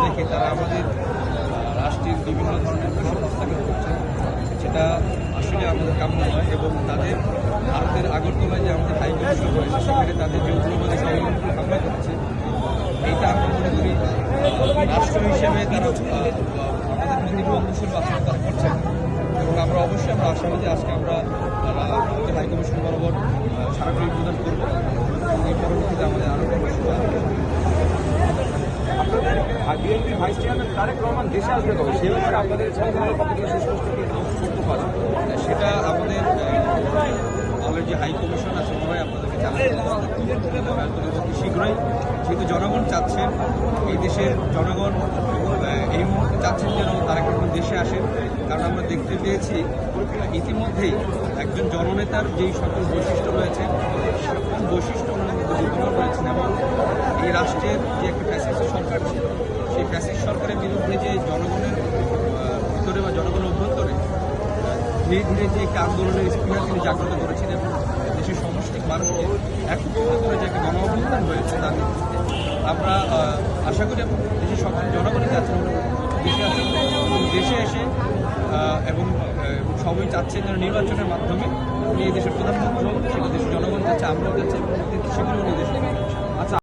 রেখে তারা আমাদের রাষ্ট্রের বিভিন্ন ধরনের বিষয় হস্তক্ষেপ করছে, সেটা আসলে আমাদের কাম্য নয়। এবং তাদের ভারতের আগরতলায় যে আমাদের হাই কমিশন রয়েছে সেখানে তাদের যে উগ্রবাদী সংগঠনগুলো হামলা করেছে, এইটা আমরা মনে করি রাষ্ট্র হিসেবে তারা আমাদের প্রতি নির্ভরশীল আচরণ তারা করছে। এবং আমরা অবশ্যই আশাবাদী আজকে আমরা হাই কমিশন বরাবর স্মারকলিপি প্রদান করবো। এই পরবর্তীতে আমাদের আরও বিএনপির ভাইস চেয়ারম্যান তারেক রহমান দেশে আসবে কবে, সে ব্যাপারে আপনাদের সংগঠনের পক্ষ থেকে সুস্পষ্ট বক্তব্য আছে? সেটা আমাদের আমাদের যে হাই কমিশন আছে ওনারাই আপনাদেরকে জানাতে শীঘ্রই, যেহেতু জনগণ চাচ্ছেন, এই দেশের জনগণ এই মুহূর্তে চাচ্ছেন যেন তারেক রহমান দেশে আসেন। কারণ আমরা দেখতে পেয়েছি ইতিমধ্যেই একজন জননেতার যেই সকল বৈশিষ্ট্য রয়েছে সকল বৈশিষ্ট্য ওনার মধ্যে বিদ্যমান রয়েছেন। এবং এই রাষ্ট্রের যে একটা ফ্যাসিস্ট সরকার ছিল, সেই ফ্যাসিস্ট সরকারের বিরুদ্ধে যে জনগণের ভিতরে বা জনগণের অভ্যন্তরে ধীরে ধীরে যে একটা আন্দোলনের স্পিরিট তিনি জাগ্রত করেছেন এবং দেশের সমষ্টিক মানুষকে একত্রিত করে যে একটা গণ অভ্যুত্থান হয়েছে তার নেতৃত্বে আমরা আশা করি এবং দেশের সকল জনগণই চাচ্ছেন দেশে আসেন এবং দেশে এসে এবং সবাই চাচ্ছেন যেন নির্বাচনের মাধ্যমে উনি এই দেশের প্রধানমন্ত্রী হন। সেটা দেশের জনগণ চাচ্ছে, আমরাও চাচ্ছি এবং সেগুলো উনি দেশের